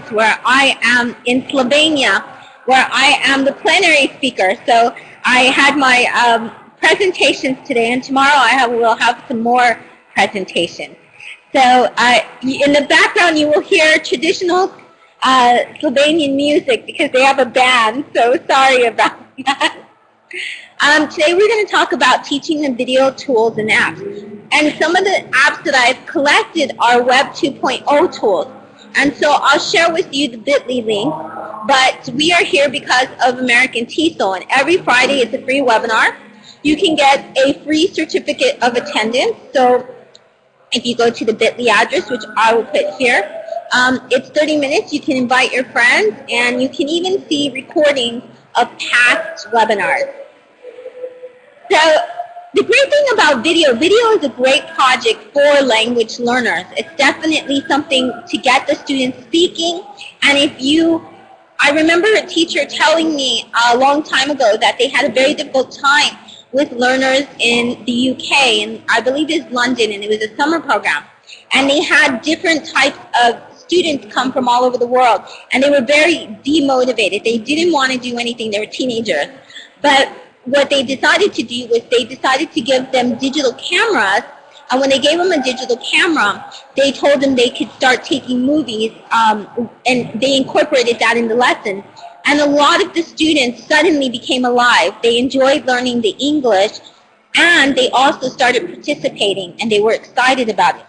Netherlands, where I am in Slovenia, where I am the plenary speaker. So I had my presentations today, and tomorrow will have some more presentations. So in the background, you will hear traditional Slovenian music because they have a band, so sorry about that. Today we're going to talk about teaching the video tools and apps. And some of the apps that I've collected are Web 2.0 tools. And so I'll share with you the bit.ly link. But we are here because of American TESOL. And every Friday it's a free webinar. You can get a free certificate of attendance. So if you go to the bit.ly address, which I will put here, it's 30 minutes. You can invite your friends. And you can even see recordings of past webinars. So the great thing about video is a great project for language learners. It's definitely something to get the students speaking. And I remember a teacher telling me a long time ago that they had a very difficult time with learners in the UK, and I believe it's London, and it was a summer program. And they had different types of students come from all over the world, and they were very demotivated. They didn't want to do anything. They were teenagers. But what they decided to do was they decided to give them digital cameras, and when they gave them a digital camera, they told them they could start taking movies, and they incorporated that in the lesson. And a lot of the students suddenly became alive. They enjoyed learning the English, and they also started participating, and they were excited about it.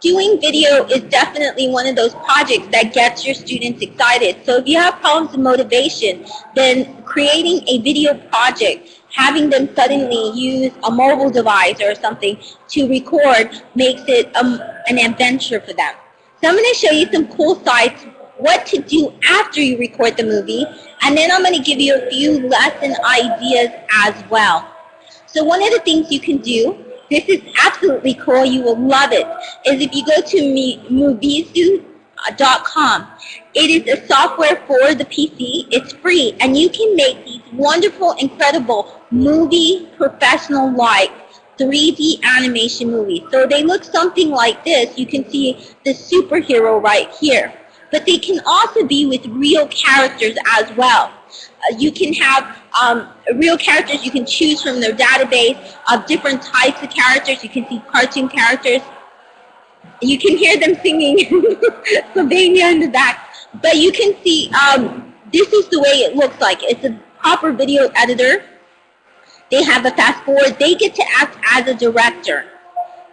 Doing video is definitely one of those projects that gets your students excited. So if you have problems with motivation, then creating a video project, having them suddenly use a mobile device or something to record makes it an adventure for them. So I'm going to show you some cool sites, what to do after you record the movie, and then I'm going to give you a few lesson ideas as well. So one of the things you can do, this is absolutely cool, you will love it, is if you go to movisu.com. It is a software for the PC. It's free, and you can make these wonderful, incredible movie professional-like 3D animation movies. So they look something like this. You can see the superhero right here. But they can also be with real characters as well. You can have real characters you can choose from their database of different types of characters. You can see cartoon characters. You can hear them singing Slovenia in the back. But you can see this is the way it looks like. It's a proper video editor. They have a fast forward. They get to act as a director.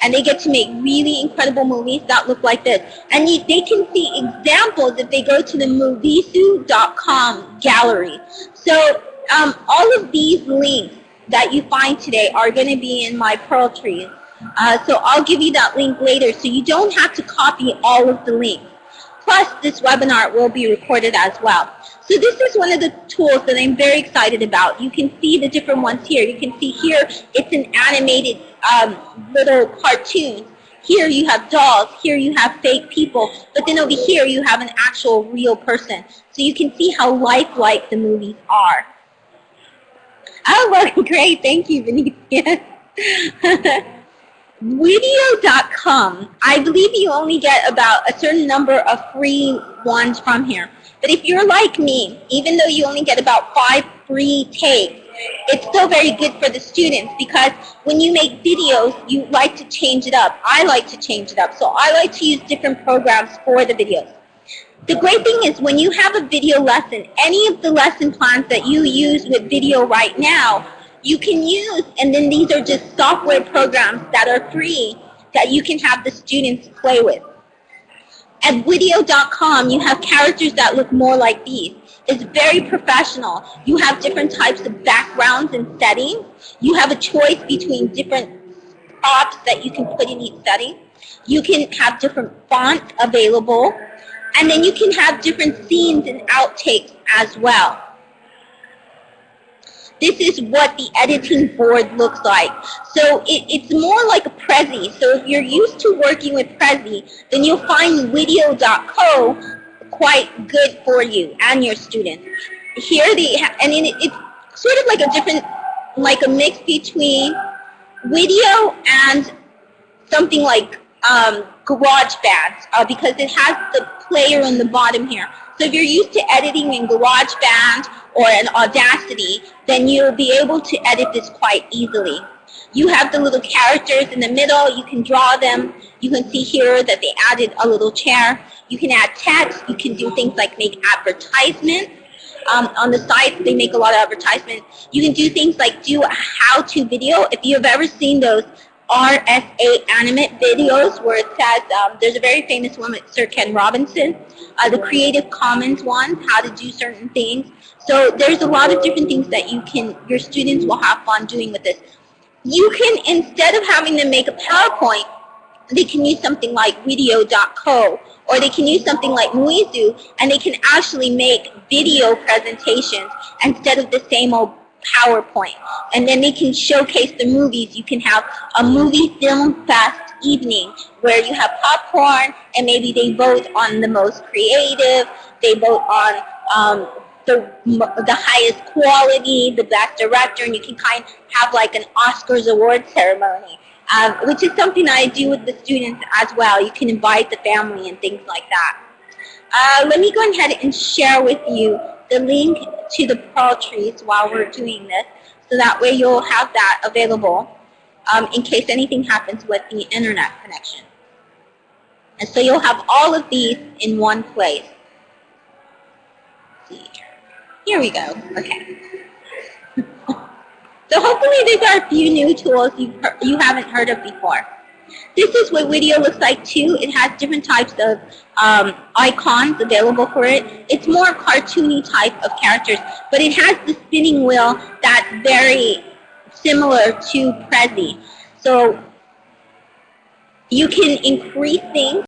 And they get to make really incredible movies that look like this. And they can see examples if they go to the movisu.com gallery. So all of these links that you find today are going to be in my Pearl Trees. So I'll give you that link later, so you don't have to copy all of the links. Plus, this webinar will be recorded as well. So this is one of the tools that I'm very excited about. You can see the different ones here. You can see here it's an animated little cartoon. Here you have dolls. Here you have fake people. But then over here you have an actual real person. So you can see how lifelike the movies are. Oh, well, great. Thank you, Venetia. Video.com. I believe you only get about a certain number of free ones from here. But if you're like me, even though you only get about 5 free takes, it's still very good for the students, because when you make videos, you like to change it up. I like to change it up. So I like to use different programs for the videos. The great thing is when you have a video lesson, any of the lesson plans that you use with video right now, you can use, and then these are just software programs that are free that you can have the students play with. At video.com, you have characters that look more like these. It's very professional. You have different types of backgrounds and settings. You have a choice between different props that you can put in each setting. You can have different fonts available. And then you can have different scenes and outtakes as well. This is what the editing board looks like. So it's more like a Prezi. So if you're used to working with Prezi, then you'll find video.co quite good for you and your students. Here it's sort of like a different, like a mix between video and something like GarageBand because it has the player on the bottom here. So if you're used to editing in GarageBand or in Audacity, then you'll be able to edit this quite easily. You have the little characters in the middle. You can draw them. You can see here that they added a little chair. You can add text. You can do things like make advertisements. On the site, they make a lot of advertisements. You can do things like do a how-to video. If you've ever seen those RSA animate videos where it says, there's a very famous one with Sir Ken Robinson, the Creative Commons one, how to do certain things. So there's a lot of different things that your students will have fun doing with this. You can, instead of having them make a PowerPoint, they can use something like video.co, or they can use something like Muizu, and they can actually make video presentations instead of the same old PowerPoint. And then they can showcase the movies. You can have a movie film fest evening where you have popcorn, and maybe they vote on the most creative, they vote on the highest quality, the best director, and you can kind of have like an Oscars award ceremony, which is something I do with the students as well. You can invite the family and things like that. Let me go ahead and share with you the link to the Pearl trees while we're doing this, so that way you'll have that available in case anything happens with the internet connection. And so you'll have all of these in one place. Let's see. Here we go. Okay. So hopefully these are a few new tools you haven't heard of before. This is what video looks like too. It has different types of icons available for it. It's more cartoony type of characters, but it has the spinning wheel that's very similar to Prezi. So you can increase things.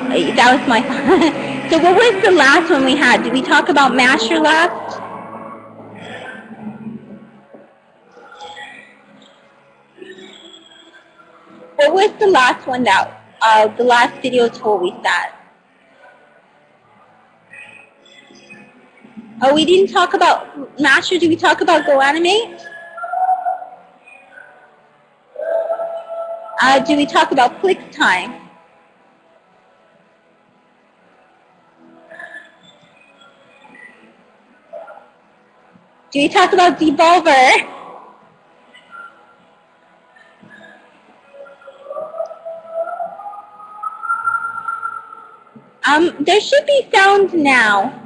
That was my So what was the last one we had? Did we talk about Masher last? What was the last one that, the last video tool we said? Oh, we didn't talk about Masher. Did we talk about GoAnimate? Did we talk about QuickTime? Did we talk about Devolver? There should be sound now.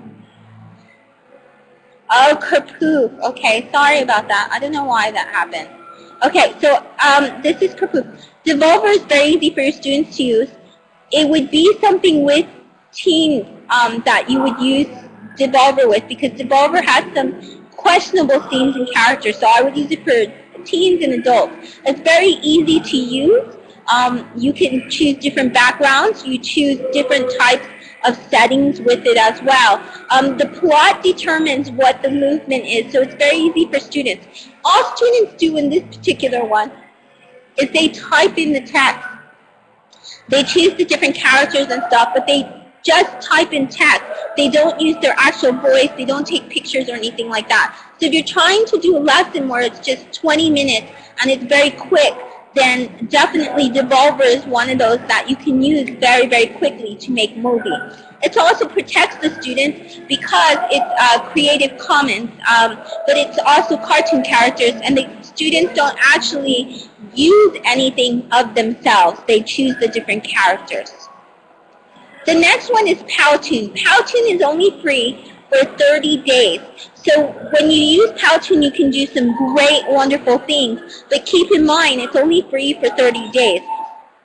Oh, Kerpoop. Okay, sorry about that. I don't know why that happened. Okay, so this is Kerpoop. Devolver is very easy for your students to use. It would be something with teens that you would use Devolver with, because Devolver has some questionable themes and characters, so I would use it for teens and adults. It's very easy to use. You can choose different backgrounds. You choose different types of settings with it as well. The plot determines what the movement is, so it's very easy for students. All students do in this particular one is they type in the text. They choose the different characters and stuff, but they just type in text. They don't use their actual voice. They don't take pictures or anything like that. So if you're trying to do a lesson where it's just 20 minutes and it's very quick, then definitely Devolver is one of those that you can use very, very quickly to make movie. It also protects the students because it's Creative Commons, but it's also cartoon characters, and the students don't actually use anything of themselves. They choose the different characters. The next one is Powtoon. Powtoon is only free for 30 days. So when you use Powtoon, you can do some great, wonderful things. But keep in mind, it's only free for 30 days.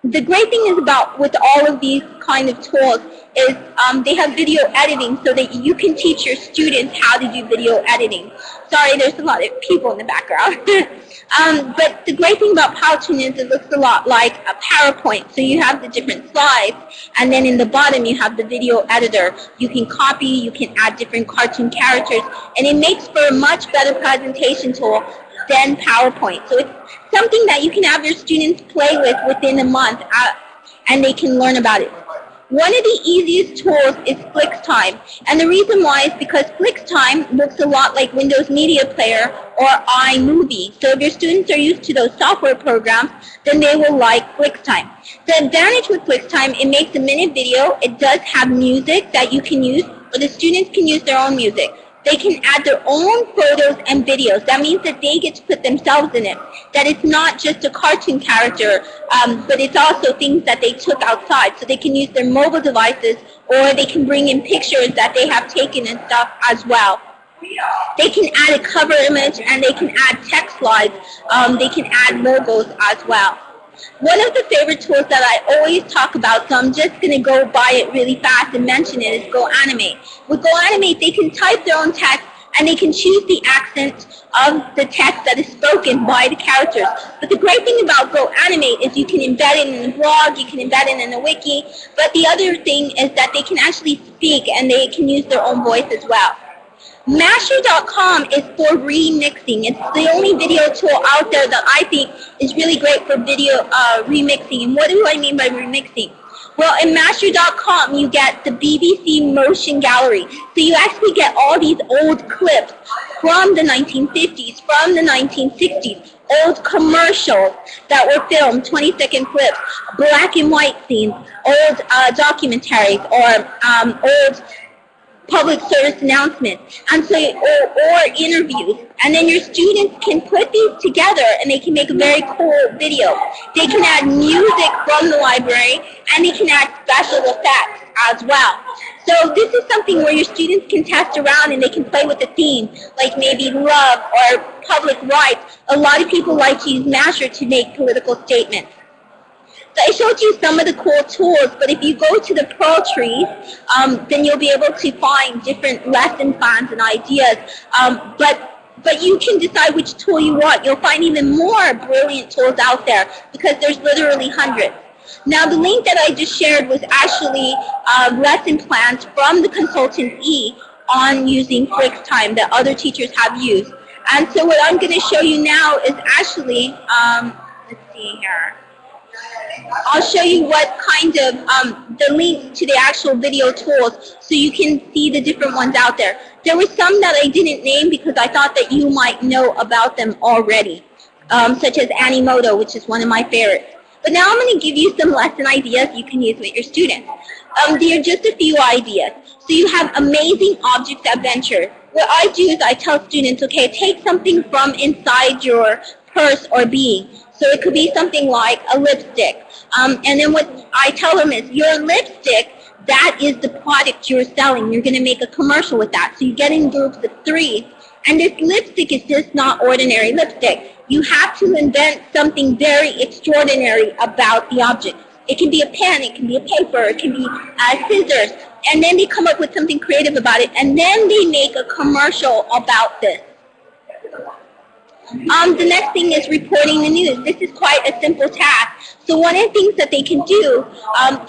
The great thing is about with all of these kind of tools is they have video editing so that you can teach your students how to do video editing. Sorry, there's a lot of people in the background. But the great thing about Powtoon is it looks a lot like a PowerPoint. So you have the different slides, and then in the bottom you have the video editor. You can copy, you can add different cartoon characters, and it makes for a much better presentation tool than PowerPoint. So it's something that you can have your students play with within a month, and they can learn about it. One of the easiest tools is FlixTime, and the reason why is because FlixTime looks a lot like Windows Media Player or iMovie. So if your students are used to those software programs, then they will like FlixTime. The advantage with FlixTime, it makes a minute video. It does have music that you can use, or the students can use their own music. They can add their own photos and videos. That means that they get to put themselves in it. That it's not just a cartoon character, but it's also things that they took outside. So they can use their mobile devices, or they can bring in pictures that they have taken and stuff as well. They can add a cover image, and they can add text slides. They can add logos as well. One of the favorite tools that I always talk about, so I'm just going to go by it really fast and mention it, is GoAnimate. With GoAnimate, they can type their own text, and they can choose the accent of the text that is spoken by the characters. But the great thing about GoAnimate is you can embed it in a blog, you can embed it in a wiki, but the other thing is that they can actually speak, and they can use their own voice as well. Masher.com is for remixing. It's the only video tool out there that I think is really great for video remixing. And what do I mean by remixing? Well, in Masher.com, you get the BBC Motion Gallery. So you actually get all these old clips from the 1950s, from the 1960s, old commercials that were filmed, 20-second clips, black and white scenes, old documentaries, or old public service announcements, and so or interviews, and then your students can put these together and they can make a very cool video. They can add music from the library, and they can add special effects as well. So this is something where your students can test around and they can play with the theme, like maybe love or public rights. A lot of people like to use Masher to make political statements. So I showed you some of the cool tools, but if you go to the Pearl Trees, then you'll be able to find different lesson plans and ideas. But you can decide which tool you want. You'll find even more brilliant tools out there because there's literally hundreds. Now, the link that I just shared was actually lesson plans from the consultant E on using QuickTime that other teachers have used. And so what I'm going to show you now is actually, let's see here. I'll show you what kind of, the link to the actual video tools so you can see the different ones out there. There were some that I didn't name because I thought that you might know about them already, such as Animoto, which is one of my favorites. But now I'm going to give you some lesson ideas you can use with your students. There are just a few ideas. So you have amazing objects adventure. What I do is I tell students, okay, take something from inside your purse or being. So it could be something like a lipstick. And then what I tell them is your lipstick, that is the product you're selling. You're going to make a commercial with that. So you get in groups of 3. And this lipstick is just not ordinary lipstick. You have to invent something very extraordinary about the object. It can be a pen, it can be a paper, it can be scissors. And then they come up with something creative about it. And then they make a commercial about this. The next thing is reporting the news. This is quite a simple task. So one of the things that they can do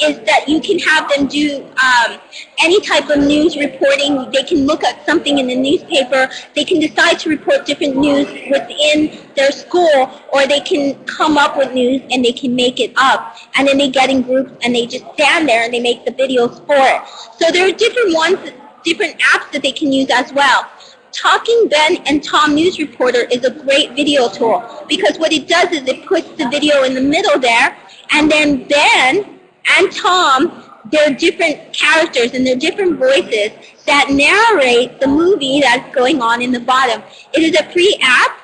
is that you can have them do any type of news reporting. They can look at something in the newspaper. They can decide to report different news within their school, or they can come up with news and they can make it up. And then they get in groups and they just stand there and they make the videos for it. So there are different ones, different apps that they can use as well. Talking Ben and Tom Newsreporter is a great video tool because what it does is it puts the video in the middle there, and then Ben and Tom, they're different characters and they're different voices that narrate the movie that's going on in the bottom. It is a free app.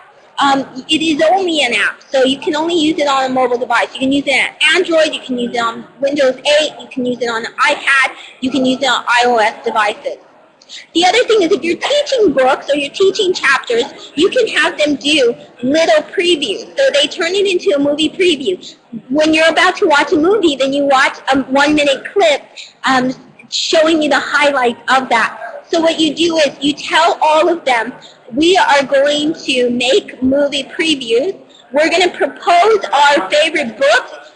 It is only an app, so you can only use it on a mobile device. You can use it on Android, you can use it on Windows 8, you can use it on an iPad, you can use it on iOS devices. The other thing is if you're teaching books or you're teaching chapters, you can have them do little previews. So they turn it into a movie preview. When you're about to watch a movie, then you watch a 1-minute clip showing you the highlights of that. So what you do is you tell all of them, we are going to make movie previews. We're going to propose our favorite books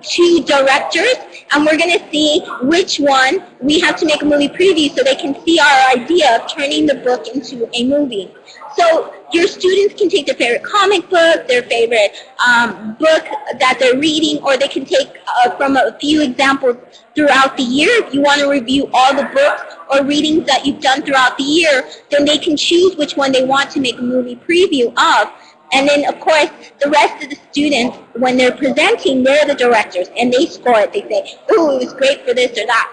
to directors, and we're going to see which one we have to make a movie preview so they can see our idea of turning the book into a movie. So your students can take their favorite comic book, their favorite book that they're reading, or they can take from a few examples throughout the year. If you want to review all the books or readings that you've done throughout the year, then they can choose which one they want to make a movie preview of. And then, of course, the rest of the students, when they're presenting, they're the directors, and they score it. They say, ooh, it was great for this or that.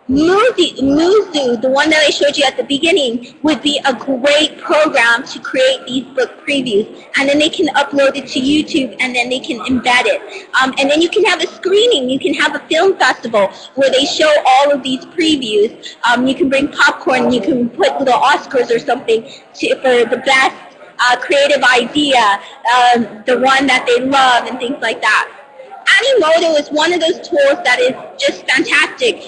Muzu, the one that I showed you at the beginning, would be a great program to create these book previews. And then they can upload it to YouTube, and then they can embed it. And then you can have a screening. You can have a film festival where they show all of these previews. You can bring popcorn. You can put little Oscars or something for the best creative idea, the one that they love, and things like that. Animoto is one of those tools that is just fantastic.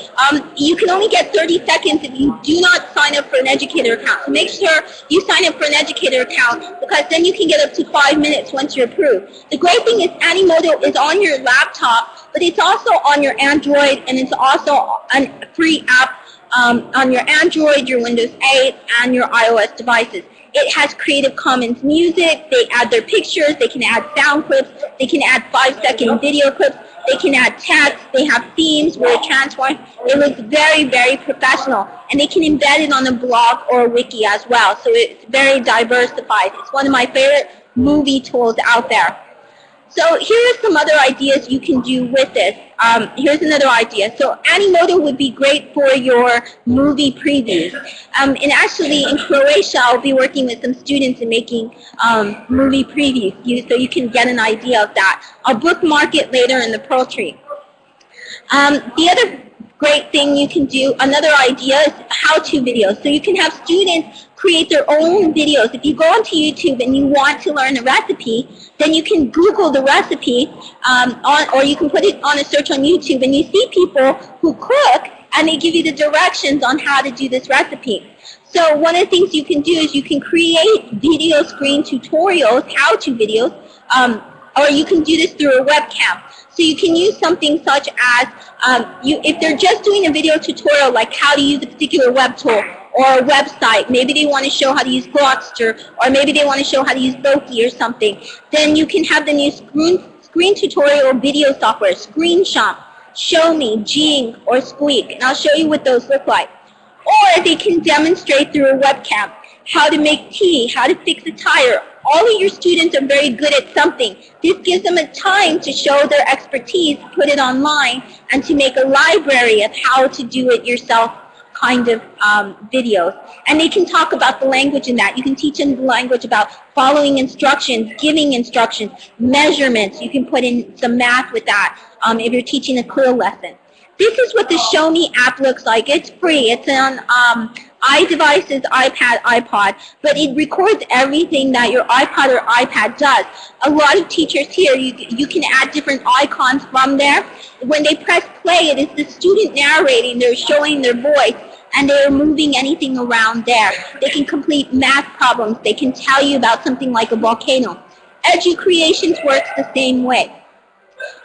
You can only get 30 seconds if you do not sign up for an educator account. So make sure you sign up for an educator account, because then you can get up to 5 minutes once you're approved. The great thing is Animoto is on your laptop, but it's also on your Android, and it's also a free app on your Android, your Windows 8, and your iOS devices. It has Creative Commons music. They add their pictures. They can add sound clips. They can add 5-second video clips. They can add text. They have themes where it transforms. It looks very, very professional. And they can embed it on a blog or a wiki as well. So it's very diversified. It's one of my favorite movie tools out there. So here are some other ideas you can do with this. Here's another idea. So Animoto would be great for your movie previews. And actually in Croatia, I'll be working with some students in making movie previews, so you can get an idea of that. I'll bookmark it later in the Pearl Tree. The other great thing you can do, another idea, is how-to videos. So you can have students create their own videos. If you go onto YouTube and you want to learn a recipe, then you can Google the recipe, or you can put it on a search on YouTube, and you see people who cook, and they give you the directions on how to do this recipe. So one of the things you can do is you can create video screen tutorials, how-to videos, or you can do this through a webcam. So you can use something such as, if they're just doing a video tutorial, like how to use a particular web tool or a website, maybe they want to show how to use Glotster, or maybe they want to show how to use Loki or something, then you can have them use screen tutorial video software, Screenshot, Show Me, Jing, or Squeak, and I'll show you what those look like. Or they can demonstrate through a webcam how to make tea, how to fix a tire. All of your students are very good at something. This gives them a time to show their expertise, put it online, and to make a library of how to do it yourself kind of videos. And they can talk about the language in that. You can teach them the language about following instructions, giving instructions, measurements. You can put in some math with that if you're teaching a clear lesson. This is what the Show Me app looks like. It's free. It's on iDevices, iPad, iPod, but it records everything that your iPod or iPad does. A lot of teachers here, you can add different icons from there. When they press play, it is the student narrating. They're showing their voice, and they're moving anything around there. They can complete math problems. They can tell you about something like a volcano. EduCreations works the same way.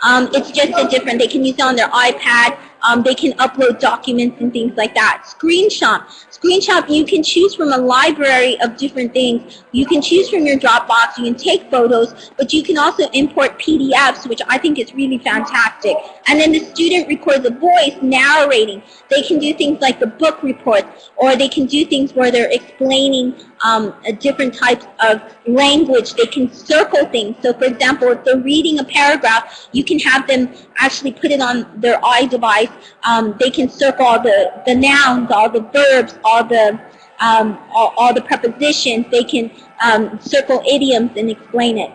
It's just a different, they can use it on their iPad, they can upload documents and things like that. Screenshot, you can choose from a library of different things. You can choose from your Dropbox, you can take photos, but you can also import PDFs, which I think is really fantastic. And then the student records a voice narrating. They can do things like the book reports, or they can do things where they're explaining different types of language. They can circle things. So for example, if they're reading a paragraph, you can have them actually put it on their iDevice. They can circle all the nouns, all the verbs, all the prepositions. They can circle idioms and explain it.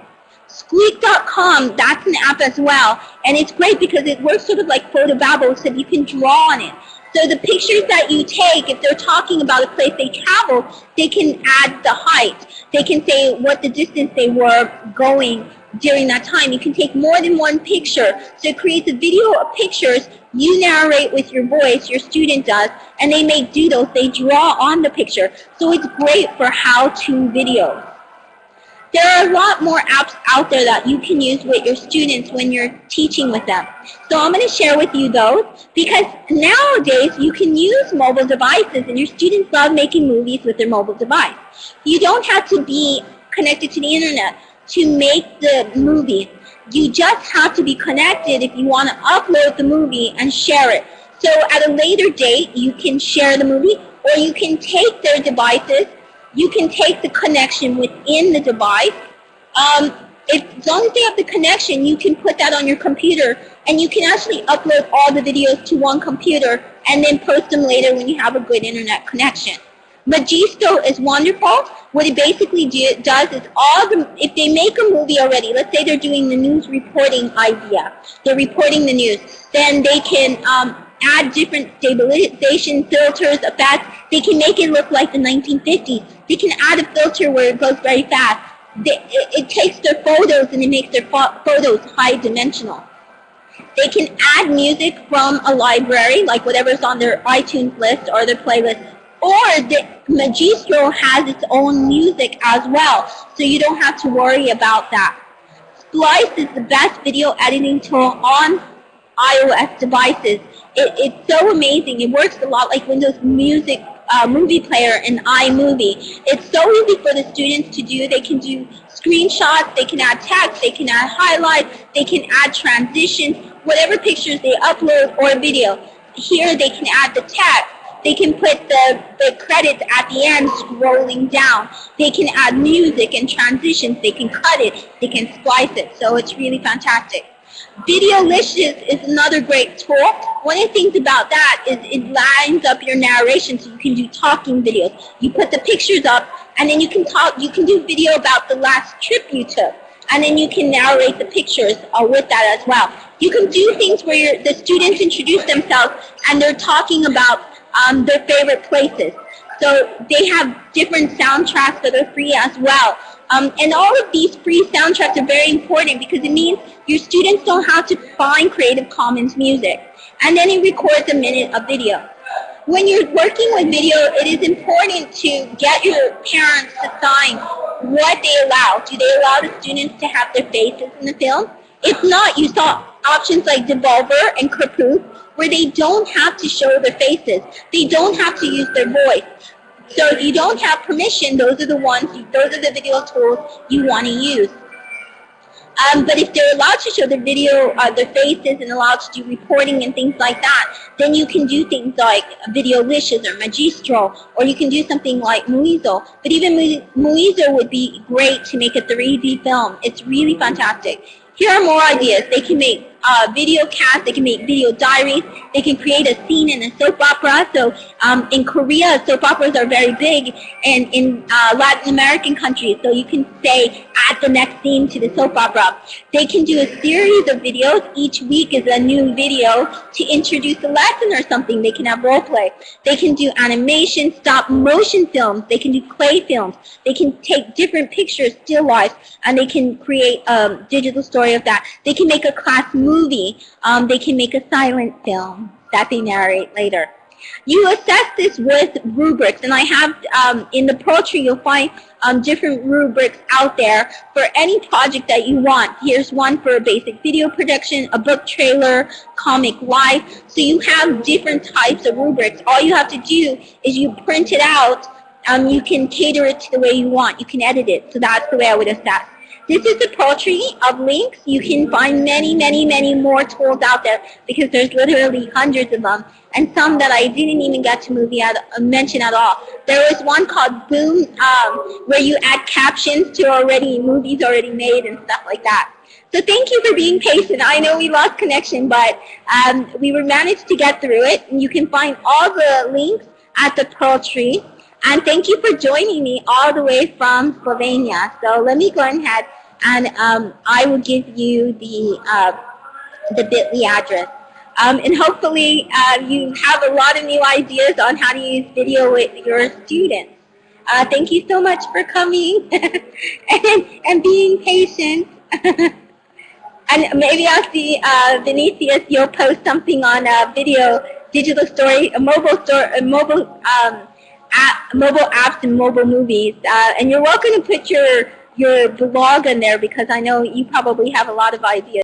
Squeak.com, that's an app as well, and it's great because it works sort of like Photobabble, so you can draw on it. So the pictures that you take, if they're talking about a place they travel, they can add the height. They can say what the distance they were going during that time. You can take more than one picture. So it creates a video of pictures. You narrate with your voice, your student does, and they make doodles. They draw on the picture. So it's great for how-to videos. There are a lot more apps out there that you can use with your students when you're teaching with them. So I'm going to share with you those, because nowadays you can use mobile devices, and your students love making movies with their mobile device. You don't have to be connected to the internet to make the movie. You just have to be connected if you want to upload the movie and share it. So at a later date, you can share the movie, or you can take their devices. You can take the connection within the device. As long as they have the connection, you can put that on your computer, and you can actually upload all the videos to one computer and then post them later when you have a good internet connection. Magisto is wonderful. What it basically does is if they make a movie already, let's say they're doing the news reporting idea, they're reporting the news, then they can add different stabilization filters, effects. They can make it look like the 1950s. They can add a filter where it goes very fast. It takes their photos and it makes their photos high-dimensional. They can add music from a library, like whatever's on their iTunes list or their playlist. Or the Magistro has its own music as well, so you don't have to worry about that. Splice is the best video editing tool on iOS devices. It's so amazing. It works a lot like Windows Music Movie Player and iMovie. It's so easy for the students to do. They can do screenshots, they can add text, they can add highlights, they can add transitions, whatever pictures they upload or video. Here they can add the text. They can put the credits at the end scrolling down. They can add music and transitions. They can cut it. They can splice it. So it's really fantastic. Videolicious is another great tool. One of the things about that is it lines up your narration, so you can do talking videos. You put the pictures up, and then you can talk. You can do video about the last trip you took, and then you can narrate the pictures with that as well. You can do things where the students introduce themselves, and they're talking about their favorite places. So they have different soundtracks that are free as well. And all of these free soundtracks are very important because it means your students don't have to find Creative Commons music. And then it records a minute of video. When you're working with video, it is important to get your parents to sign what they allow. Do they allow the students to have their faces in the film? If not, you saw options like Devolver and Capoose, where they don't have to show their faces. They don't have to use their voice. So if you don't have permission, those are the video tools you want to use. But if they're allowed to show their faces, and allowed to do reporting and things like that, then you can do things like Videolicious or Magistro, or you can do something like Muizo. But even Muizo would be great to make a 3D film. It's really fantastic. Here are more ideas. They can make video casts, they can make video diaries, they can create a scene in a soap opera. So in Korea, soap operas are very big, and in Latin American countries, so you can say, add the next scene to the soap opera. They can do a series of videos. Each week is a new video to introduce a lesson or something. They can have role play. They can do animation, stop motion films. They can do clay films. They can take different pictures, still life, and they can create a digital story of that. They can make a class movie. They can make a silent film that they narrate later. You assess this with rubrics, and I have in the poetry you'll find different rubrics out there for any project that you want. Here's one for basic video production, a book trailer, comic life. So you have different types of rubrics. All you have to do is you print it out. You can cater it to the way you want. You can edit it. So that's the way I would assess. This is the poetry of links. You can find many, many, many more tools out there because there's literally hundreds of them, and some that I didn't even get to mention at all. There was one called Boom, where you add captions to movies already made and stuff like that. So thank you for being patient. I know we lost connection, but we managed to get through it. And you can find all the links at the poetry. And thank you for joining me all the way from Slovenia. So let me go ahead and I will give you the bit.ly address. And hopefully you have a lot of new ideas on how to use video with your students. Thank you so much for coming and being patient. And maybe I'll see, Vinicius, you'll post something on a digital story, a mobile apps and mobile movies. And you're welcome to put your blog in there because I know you probably have a lot of ideas.